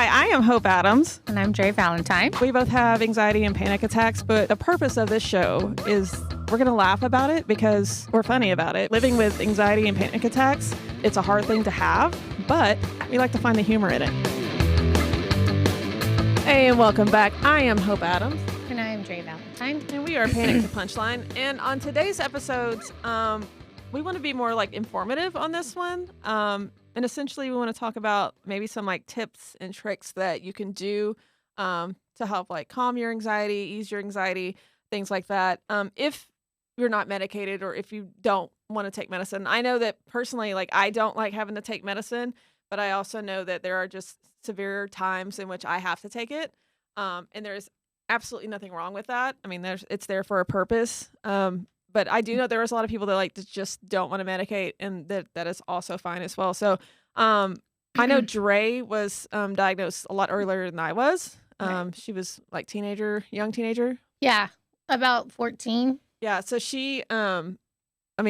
Hi, I am Hope Adams. And I'm Dre Valentine. We both have anxiety and panic attacks, but the purpose of this show is we're going to laugh about it because we're funny about it. Living with anxiety and panic attacks, it's a hard thing to have, but we like to find the humor in it. Hey, and welcome back. I am Hope Adams. And I am Dre Valentine. And we are Panic to Punchline. And on today's episodes, we want to be more like informative on this one. And essentially, we want to talk about maybe some like tips and tricks that you can do to help like calm your anxiety, ease your anxiety, things like that. If you're not medicated or if you don't want to take medicine. I know that personally, like I don't like having to take medicine, but I also know that there are just severe times in which I have to take it. And there's absolutely nothing wrong with that. I mean, it's there for a purpose. But I do know there's a lot of people that like just don't want to medicate, and that is also fine as well. So I know Dre was diagnosed a lot earlier than I was. She was like young teenager. Yeah, about 14. Yeah, so she,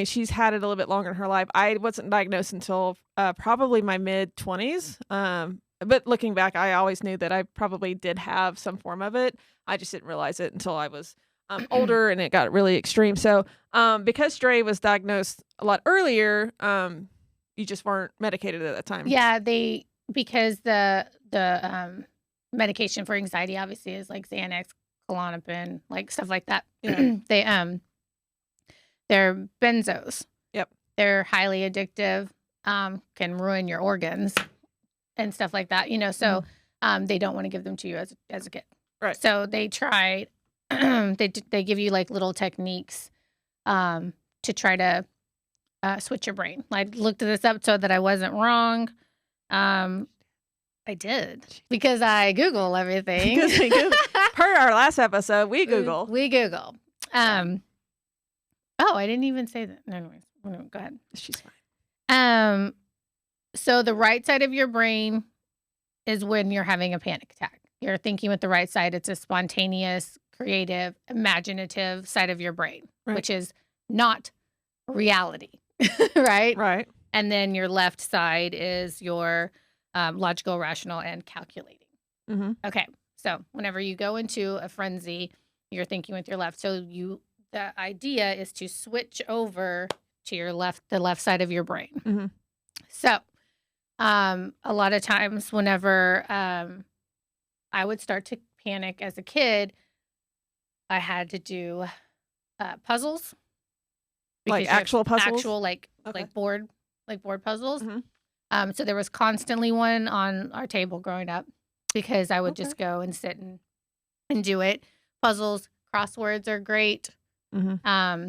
she's had it a little bit longer in her life. I wasn't diagnosed until probably my mid-20s. But looking back, I always knew that I probably did have some form of it. I just didn't realize it until I was older and it got really extreme. So because Dre was diagnosed a lot earlier, you just weren't medicated at that time. Yeah, because the medication for anxiety obviously is like Xanax, Klonopin, like stuff like that. Yeah. They're benzos. Yep. They're highly addictive, can ruin your organs and stuff like that, so they don't want to give them to you as a kid. Right. So they tried they give you like little techniques to try to switch your brain. I looked this up so that I wasn't wrong. I did because I Google everything. Per our last episode, we Google. We Google. Oh, I didn't even say that. No, anyways, go ahead. She's fine. So the right side of your brain is when you're having a panic attack. You're thinking with the right side. It's a spontaneous, creative, imaginative side of your brain, right, which is not reality, right? Right. And then your left side is your logical, rational, and calculating. Mm-hmm. Okay. So whenever you go into a frenzy, you're thinking with your left. So the idea is to switch over to the left side of your brain. Mm-hmm. So a lot of times whenever I would start to panic as a kid, I had to do puzzles. Like actual puzzles? Actual like board puzzles. Mm-hmm. So there was constantly one on our table growing up because I would just go and sit and do it. Puzzles, crosswords are great. Mm-hmm.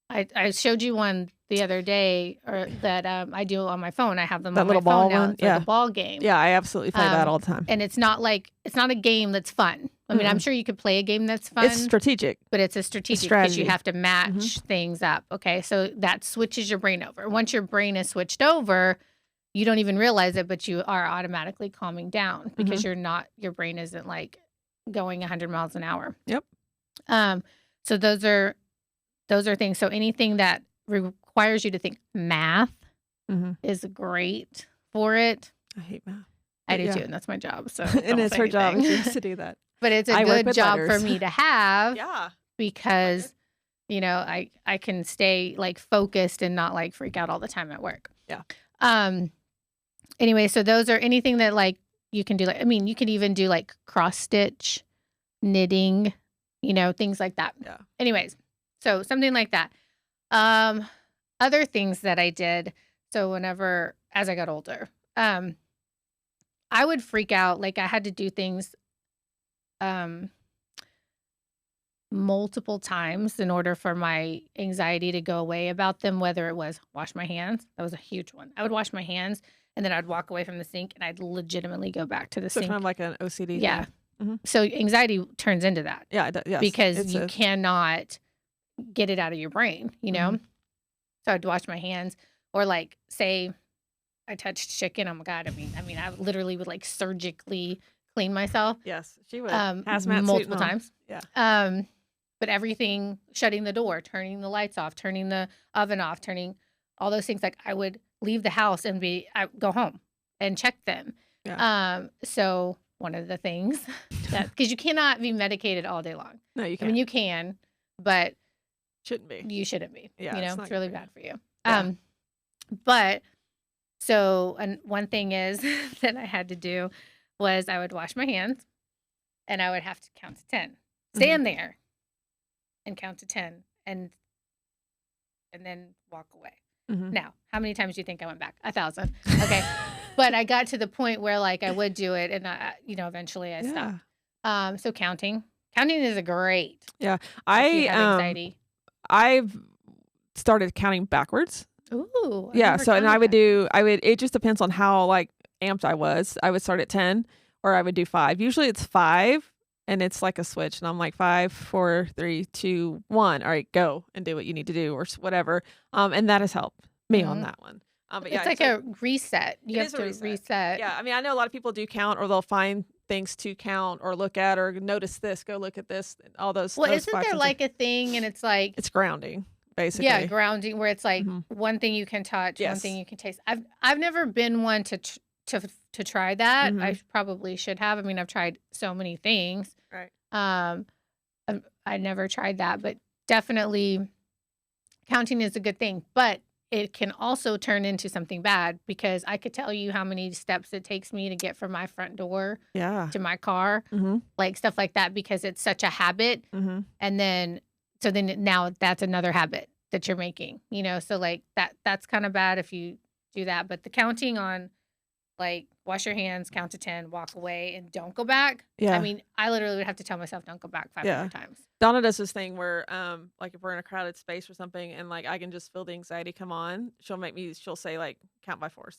I showed you one the other day that I do on my phone. I have them that on little my phone ball now. one? It's like a ball game. Yeah, I absolutely play that all the time. And it's not a game that's fun. I mean, I'm sure you could play a game that's fun. It's strategic. But it's a strategic because you have to match things up. Okay, so that switches your brain over. Once your brain is switched over, you don't even realize it, but you are automatically calming down because your brain isn't like going 100 miles an hour. Yep. So those are things. So anything that requires you to think math is great for it. I hate math. I do too, and that's my job. So and it's her job to do that. But it's a good job letters. for me to have. Yeah. Because, I can stay like focused and not like freak out all the time at work. Yeah. Anyway, so those are anything that like you can do. Like, I mean, you could even do like cross stitch, knitting, things like that. Yeah. Anyways, so something like that. Other things that I did. So as I got older, I would freak out. Like I had to do things multiple times in order for my anxiety to go away about them, whether it was wash my hands. That was a huge one. I would wash my hands and then I'd walk away from the sink and I'd legitimately go back to the sink. So kind of like an OCD Yeah. thing. Mm-hmm. So anxiety turns into that. Yeah. Yes. Because you cannot get it out of your brain, So I'd wash my hands or like say I touched chicken. Oh my God. I mean, I literally would like surgically clean myself. Yes, she would. Multiple times. Yeah. But everything, shutting the door, turning the lights off, turning the oven off, turning all those things. Like I would leave the house and I go home and check them Yeah. So one of the things that, because you cannot be medicated all day long. No, you I can't. mean, you can, but Shouldn't be. you shouldn't be. Yeah, You it's know, not it's really good for bad for you. Yeah. But so, and one thing is that I had to do was I would wash my hands and I would have to count to 10. Stand there and count to 10 and then walk away. Now, how many times do you think I went back? 1,000. Okay. But I got to the point where like I would do it and I, you know, eventually I stopped. So counting is a great. Yeah. If you have anxiety. I've started counting backwards. Ooh. Yeah. So, and it just depends on how like amped I was. I would start at 10 or I would do 5. Usually it's 5 and it's like a switch and I'm like 5, 4, 3, 2, 1. All right, go and do what you need to do or whatever. And that has helped me on that one. But yeah, it's like a reset. You have to reset. Yeah. I mean, I know a lot of people do count or they'll find things to count or look at or notice this, go look at this, all those. Well, those isn't there like a thing and it's like. It's grounding. Basically. Yeah, grounding where it's like one thing you can touch, one thing you can taste. I've never been one to try that. I probably should have. I mean, I've tried so many things. Right. I never tried that, but definitely counting is a good thing. But it can also turn into something bad because I could tell you how many steps it takes me to get from my front door to my car, like stuff like that, because it's such a habit. And then. So then now that's another habit that you're making, you know? So like that's kind of bad if you do that. But the counting on like wash your hands, count to 10, walk away and don't go back. Yeah. I mean, I literally would have to tell myself don't go back 500 times. Donna does this thing where like if we're in a crowded space or something and like I can just feel the anxiety come on, she'll say like count by 4s.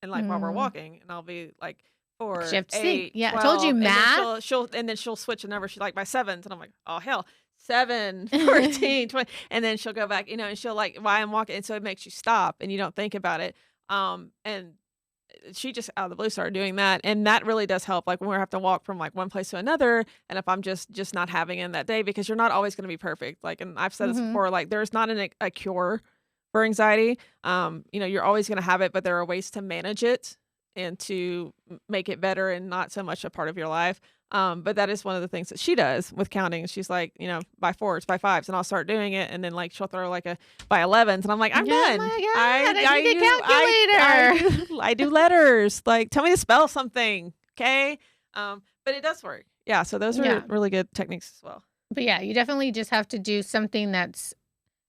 And like while we're walking and I'll be like 4, 8, yeah, 12, I told you math. And then she'll switch a number. She's like by 7s and I'm like, oh hell. 7, 14, 20, and then she'll go back, you know, and she'll like while I'm walking, and so it makes you stop and you don't think about it. And she just out of the blue started doing that, and that really does help. Like when we have to walk from like one place to another, and if I'm just not having it that day, because you're not always going to be perfect. Like, and I've said this before, like there's not a cure for anxiety. You know, you're always going to have it, but there are ways to manage it and to make it better and not so much a part of your life. But that is one of the things that she does with counting. She's like, you know, by 4s, by 5s, and I'll start doing it, and then like she'll throw like a by 11s, and I'm like, I'm done. Oh my God, I need a calculator. I do letters. Like, tell me to spell something, okay? But it does work. Yeah. So those are really good techniques as well. But yeah, you definitely just have to do something that's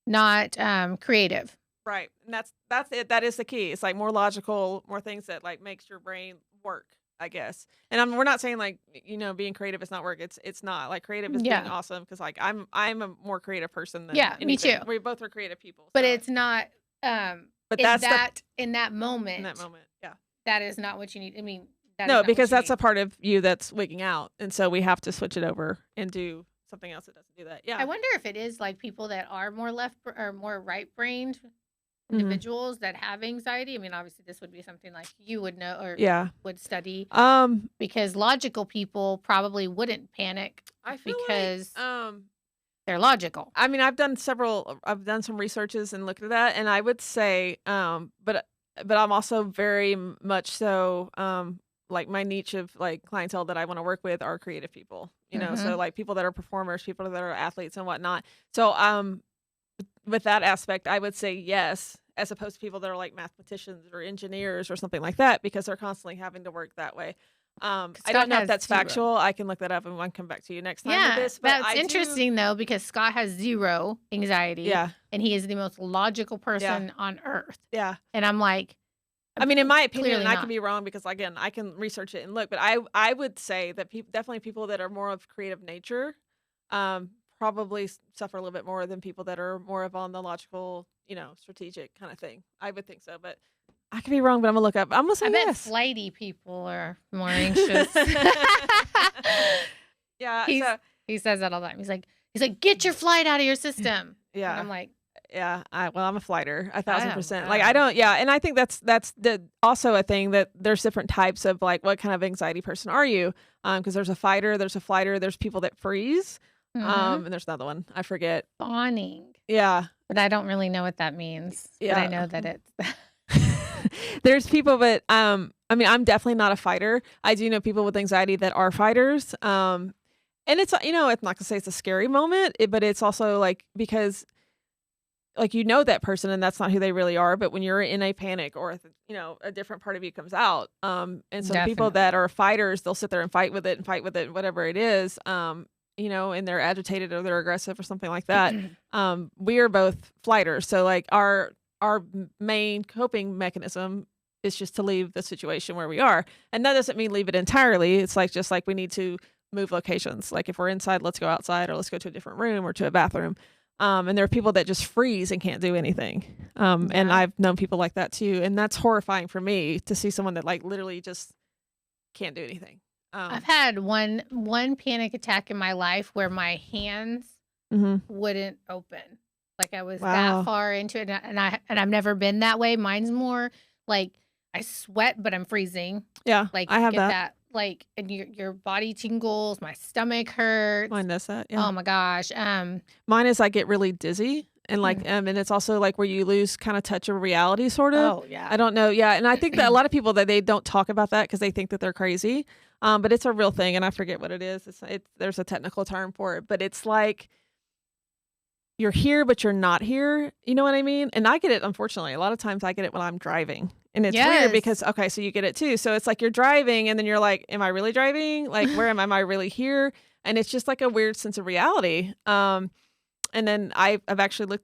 not creative. Right, and that's it. That is the key. It's like more logical, more things that like makes your brain work, I guess. And we're not saying like, you know, being creative is not work. It's not. Like creative is being awesome because like I'm a more creative person than anything. Me too. We both are creative people. But so. it's not but in that's in that moment. In that moment, yeah. That is not what you need. I mean, no, because that's a part of you that's wigging out, and so we have to switch it over and do something else that doesn't do that. Yeah. I wonder if it is like people that are more left or more right brained. Individuals that have anxiety. I mean, obviously this would be something like you would know or would study. Because logical people probably wouldn't panic because they're logical. I mean, I've done some researches and looked at that, and I would say, but I'm also very much so, like my niche of like clientele that I want to work with are creative people, you know, so like people that are performers, people that are athletes and whatnot. So, with that aspect, I would say yes, as opposed to people that are like mathematicians or engineers or something like that, because they're constantly having to work that way. I don't know if that's factual. I can look that up and I can come back to you next time with this. But that's interesting though, because Scott has 0 anxiety. Yeah. And he is the most logical person on earth. Yeah. And I'm like, I mean, in my opinion, and I could be wrong because again, I can research it and look, but I would say that definitely people that are more of creative nature, probably suffer a little bit more than people that are more of on the logical, you know, strategic kind of thing. I would think so, but I could be wrong. But I'm gonna look up. I'm gonna say bet flighty people are more anxious. Yeah, he says that all the time. He's like, get your flight out of your system. Yeah, and I'm like, yeah. I'm a flighter, 1,000%. Like I don't. Yeah, and I think that's also a thing that there's different types of like what kind of anxiety person are you? Because there's a fighter, there's a flighter, there's people that freeze. And there's another one. I forget. Fawning. Yeah. But I don't really know what that means. Yeah. But I know that it's there's people, but I mean, I'm definitely not a fighter. I do know people with anxiety that are fighters. And it's, it's not gonna say it's a scary moment, but it's also like, because like, that person and that's not who they really are. But when you're in a panic or, a different part of you comes out. And so the people that Definitely. are fighters, they'll sit there and fight with it, whatever it is. And they're agitated or they're aggressive or something like that. We are both flighters. So like our main coping mechanism is just to leave the situation where we are. And that doesn't mean leave it entirely. It's like, just like we need to move locations. Like if we're inside, let's go outside or let's go to a different room or to a bathroom. And there are people that just freeze and can't do anything. And Yeah. I've known people like that too. And that's horrifying for me to see someone that like literally just can't do anything. I've had one panic attack in my life where my hands wouldn't open. Like I was Wow. that far into it, and I've never been that way. Mine's more like I sweat, but I'm freezing. Yeah, Like I have get that. like, and your body tingles. My stomach hurts. Mine does that. Yeah. Oh my gosh. Mine is I get really dizzy and like, and it's also like where you lose kind of touch of reality, sort of. Oh yeah. I don't know. Yeah. And I think that a lot of people that they don't talk about that because they think that they're crazy. But it's a real thing. And I forget what it is. There's a technical term for it, but it's like you're here, but you're not here. You know what I mean? And I get it, unfortunately. A lot of times I get it when I'm driving. And it's weird Yes. because, okay, so you get it too. So it's like you're driving and then you're like, am I really driving? Like, where am I really here? And it's just like a weird sense of reality. And then I've actually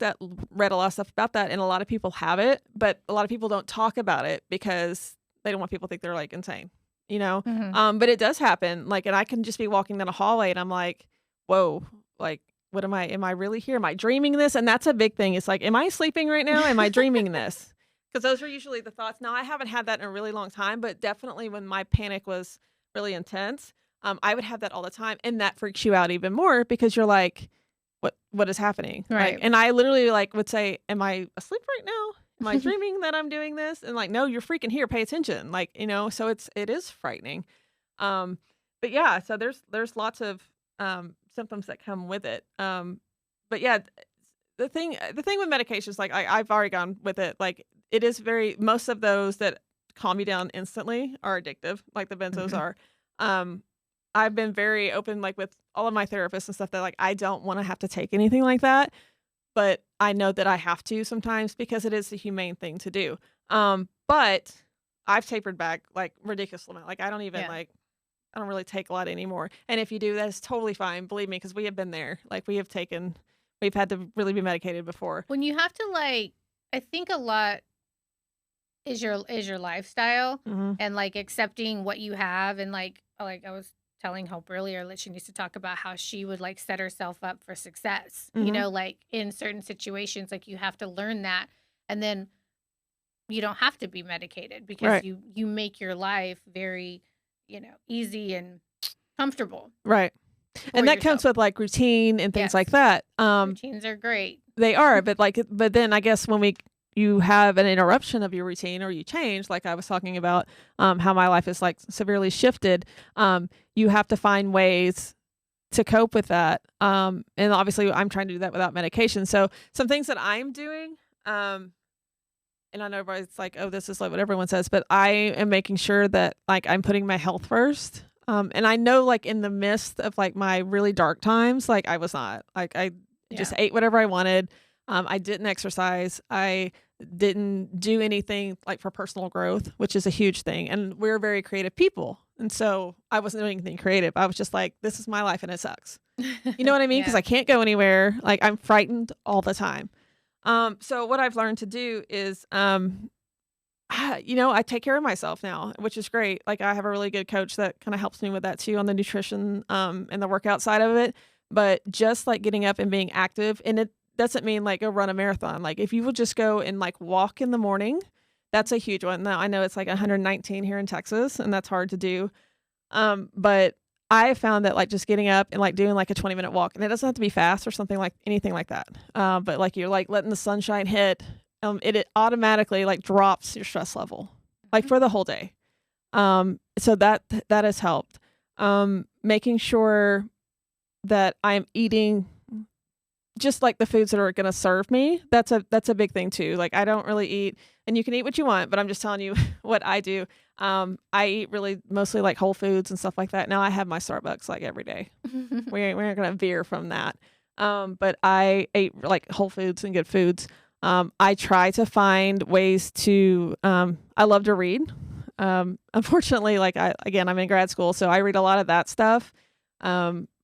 read a lot of stuff about that. And a lot of people have it, but a lot of people don't talk about it because they don't want people to think they're like insane, But it does happen. Like, and I can just be walking down a hallway and I'm like, whoa, like, what am I really here? Am I dreaming this? And that's a big thing. It's like, am I sleeping right now? Am I dreaming this? Because those are usually the thoughts. Now, I haven't had that in a really long time, but definitely when my panic was really intense, I would have that all the time. And that freaks you out even more because you're like, what is happening? Right. Like, and I literally like would say, am I asleep right now? Am I dreaming that I'm doing this? And like, no, you're freaking here. Pay attention. Like, so it is frightening. But yeah, so there's lots of symptoms that come with it. But yeah, the thing with medications, like I've already gone with it. Like it is most of those that calm you down instantly are addictive, like the benzos are. I've been very open, like with all of my therapists and stuff, that like I don't want to have to take anything like that, but I know that I have to sometimes because it is a humane thing to do. But I've tapered back like ridiculous amount. Like I don't even I don't really take a lot anymore. And if you do, that is totally fine. Believe me, because we have been there. Like we've had to really be medicated before. When you have to I think a lot is your lifestyle and like accepting what you have and like I was telling Hope earlier that she needs to talk about how she would like set herself up for success. Like in certain situations, like you have to learn that, and then you don't have to be medicated because you make your life very easy and comfortable. Right. And that comes with like routine and things like that. Routines are great. They are, but then I guess when you have an interruption of your routine or you change, like I was talking about, how my life is like severely shifted, you have to find ways to cope with that. And obviously I'm trying to do that without medication. So some things that I'm doing, and I know everybody's like, oh, this is like what everyone says, but I am making sure that like I'm putting my health first. And I know like in the midst of like my really dark times, like I was not, like I just ate whatever I wanted. I didn't exercise. I didn't do anything like for personal growth, which is a huge thing. And we're very creative people. And so I wasn't doing anything creative. I was just like, this is my life and it sucks. You know what I mean? Because I can't go anywhere. Like I'm frightened all the time. So what I've learned to do is, I take care of myself now, which is great. Like I have a really good coach that kind of helps me with that too on the nutrition, and the workout side of it. But just like getting up and being active, and it doesn't mean like go run a marathon. Like if you will just go and like walk in the morning, that's a huge one. Now I know it's like 119 here in Texas and that's hard to do. But I found that like just getting up and like doing like a 20-minute walk, and it doesn't have to be fast or something like anything like that. But like you're like letting the sunshine hit, it automatically like drops your stress level like for the whole day. So that has helped. Making sure that I'm eating just like the foods that are going to serve me. That's a big thing too. Like I don't really eat, and you can eat what you want, but I'm just telling you what I do. I eat really mostly like whole foods and stuff like that. Now I have my Starbucks like every day. We aren't going to veer from that. But I ate like whole foods and good foods. I try to find ways to, I love to read. Unfortunately, like I'm in grad school, so I read a lot of that stuff,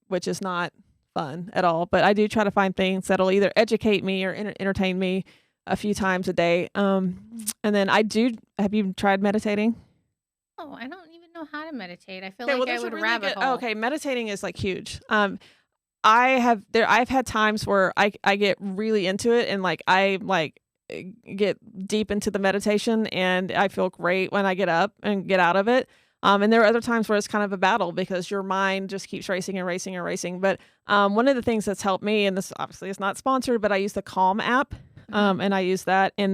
which is not fun at all. But I do try to find things that'll either educate me or entertain me a few times a day. And then have you tried meditating? Oh, I don't even know how to meditate. I feel like I would rabbit hole. Okay, meditating is like huge. I've had times where I get really into it and like I like get deep into the meditation and I feel great when I get up and get out of it. And there are other times where it's kind of a battle because your mind just keeps racing and racing and racing. But one of the things that's helped me, and this obviously is not sponsored, but I use the Calm app, and I use that. And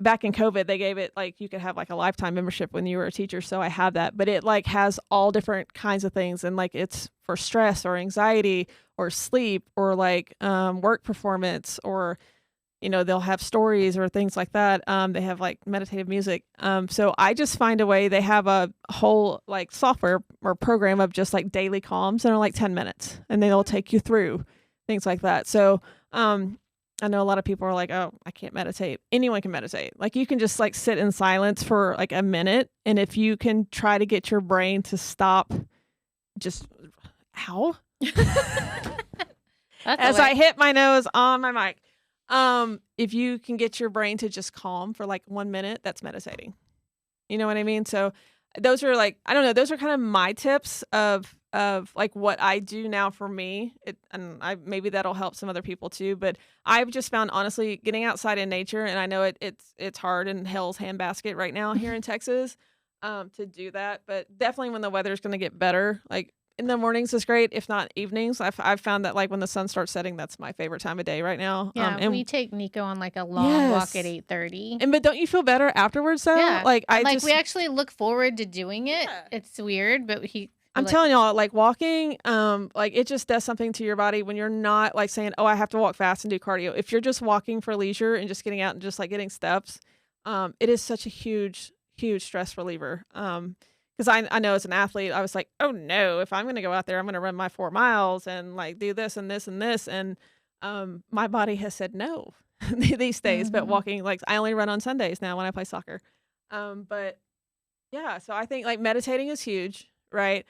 back in COVID, they gave it like you could have like a lifetime membership when you were a teacher. So I have that, but it like has all different kinds of things, and like it's for stress or anxiety or sleep or like work performance, or they'll have stories or things like that. They have like meditative music. So I just find a way. They have a whole like software or program of just like daily calms that are like 10 minutes, and they'll take you through things like that. So I know a lot of people are like, oh, I can't meditate. Anyone can meditate. Like you can just like sit in silence for like a minute. And if you can try to get your brain to stop just as I hit my nose on my mic. If you can get your brain to just calm for like 1 minute, that's meditating. You know what I mean? So those are like, I don't know, those are kind of my tips of like what I do now for me. Maybe that'll help some other people too, but I've just found honestly getting outside in nature, and I know it's hard in hell's handbasket right now here in Texas, to do that, but definitely when the weather's going to get better, like in the mornings is great. If not evenings, I've found that like when the sun starts setting, that's my favorite time of day right now. Yeah, and we take Nico on like a long walk at 8:30. But don't you feel better afterwards though? Yeah. Like we actually look forward to doing it. Yeah. It's weird, but I'm telling y'all, like walking, like it just does something to your body when you're not like saying, oh, I have to walk fast and do cardio. If you're just walking for leisure and just getting out and just like getting steps, it is such a huge, huge stress reliever. Because I know as an athlete, I was like, oh no, if I'm going to go out there, I'm going to run my 4 miles and like do this and this and this. And my body has said no these days, but walking, like I only run on Sundays now when I play soccer. But yeah, so I think like meditating is huge, right?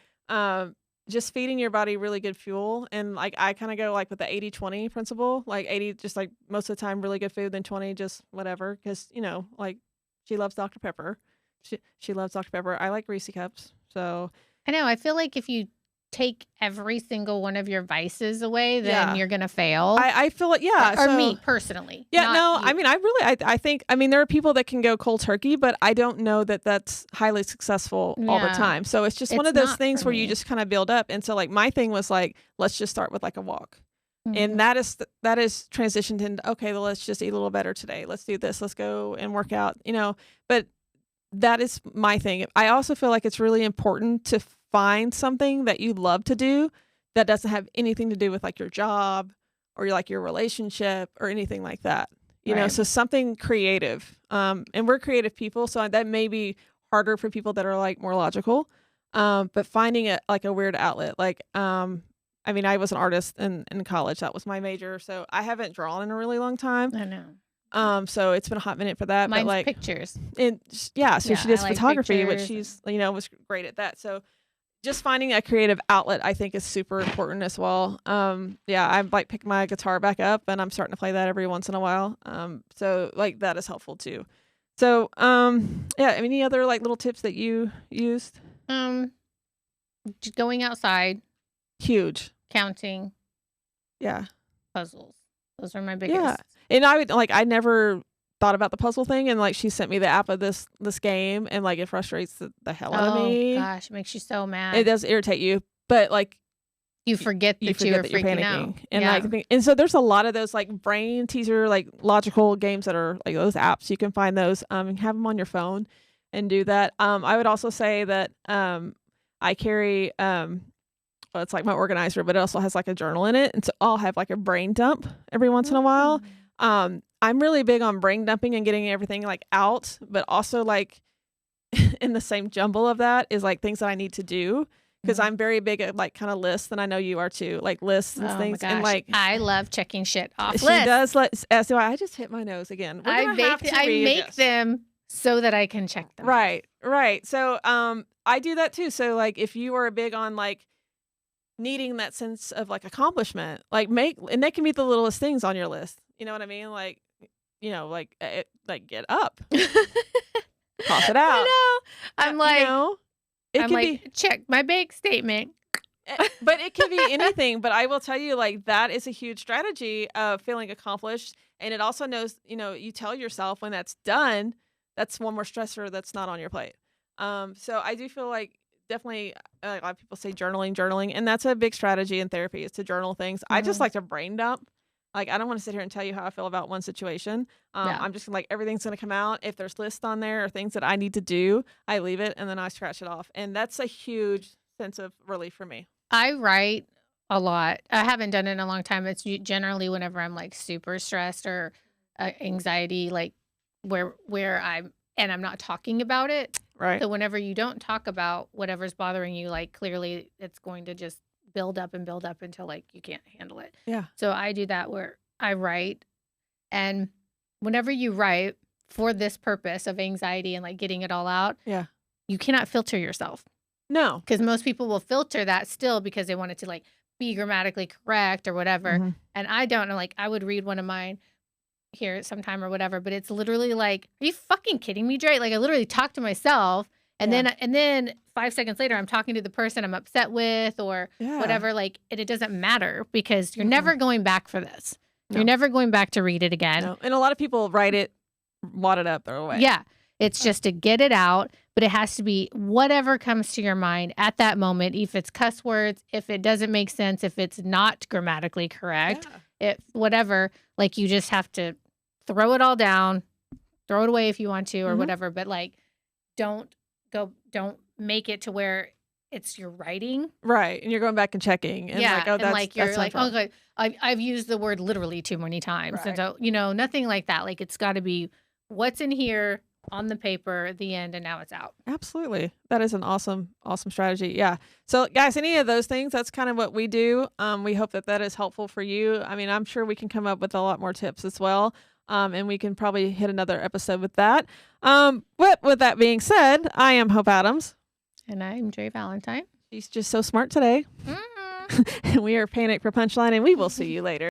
Just feeding your body really good fuel. And like, I kind of go like with the 80-20 principle, like 80, just like most of the time, really good food, then 20, just whatever. Cause like she loves Dr. Pepper. She loves Dr. Pepper. I like Reese cups. So I know. I feel like if you take every single one of your vices away, then you're gonna fail. I feel like or me personally. Yeah, no. You. I mean, I think there are people that can go cold turkey, but I don't know that that's highly successful all the time. So it's just one of those things where you just kind of build up. And so like my thing was like, let's just start with like a walk. And that is transitioned into, okay, well, let's just eat a little better today. Let's do this. Let's go and work out, but that is my thing. I also feel like it's really important to find something that you love to do that doesn't have anything to do with like your job or your relationship or anything like that. You know, so something creative. And we're creative people, so that may be harder for people that are like more logical. But finding a weird outlet, like I was an artist in college. That was my major. So I haven't drawn in a really long time. I know. So it's been a hot minute for that. Mine's but like pictures. So she does photography, which she's, was great at that. So just finding a creative outlet, I think, is super important as well. I'm like picking my guitar back up and I'm starting to play that every once in a while. So like that is helpful too. So, any other like little tips that you used? Just going outside. Huge. Counting. Yeah. Puzzles. Those are my biggest. Yeah. And I never thought about the puzzle thing, and like she sent me the app of this game, and like it frustrates the hell out of me. Oh gosh, it makes you so mad. It does irritate you, but like you forget that you were freaking out. And and so there's a lot of those like brain teaser, like logical games that are like those apps. You can find those and have them on your phone and do that. I would also say that I carry well, it's like my organizer, but it also has like a journal in it. And so I'll have like a brain dump every once in a while. I'm really big on brain dumping and getting everything like out, but also like in the same jumble of that is like things that I need to do. Because I'm very big at like kind of lists, and I know you are too, like lists and things. My gosh. And like I love checking shit off she lists. does. As do I. I just hit my nose again. I make them so that I can check them. Right. So I do that too. So like if you are big on like needing that sense of like accomplishment, like and they can be the littlest things on your list. You know what I mean? Like, like get up, toss it out. I know. I'm like. It can be check my bank statement. But it can be anything. But I will tell you, like, that is a huge strategy of feeling accomplished. And it also knows, you tell yourself when that's done, that's one more stressor that's not on your plate. So I do feel like definitely a lot of people say journaling. And that's a big strategy in therapy is to journal things. I just like to brain dump. Like, I don't want to sit here and tell you how I feel about one situation. I'm just like, everything's going to come out. If there's lists on there or things that I need to do, I leave it and then I scratch it off. And that's a huge sense of relief for me. I write a lot. I haven't done it in a long time. It's generally whenever I'm like super stressed or anxiety, like where I'm not talking about it. Right. So whenever you don't talk about whatever's bothering you, like clearly it's going to just build up until like you can't handle it. Yeah. So I do that where I write, and whenever you write for this purpose of anxiety and like getting it all out, you cannot filter yourself. No, because most people will filter that still because they want it to like be grammatically correct or whatever. And I don't know, like I would read one of mine here sometime or whatever, but it's literally like, are you fucking kidding me, Dre? Like I literally talk to myself. And then 5 seconds later, I'm talking to the person I'm upset with or whatever. Like, it doesn't matter because you're never going back for this. No. You're never going back to read it again. No. And a lot of people write it, wad it up, throw away. Yeah. It's just to get it out, but it has to be whatever comes to your mind at that moment. If it's cuss words, if it doesn't make sense, if it's not grammatically correct, if whatever, like you just have to throw it all down, throw it away if you want to or whatever. But like, don't make it to where it's your writing. Right. And you're going back and checking. And like, oh, that's, like you're that's like, okay, I've used the word literally too many times. Right. And so, nothing like that. Like it's got to be what's in here on the paper at the end and now it's out. Absolutely. That is an awesome strategy. Yeah. So guys, any of those things, that's kind of what we do. We hope that is helpful for you. I mean, I'm sure we can come up with a lot more tips as well. And we can probably hit another episode with that. But with that being said, I am Hope Adams. And I'm Dre Valentine. She's just so smart today. And we are Panic for Punchline, and we will see you later.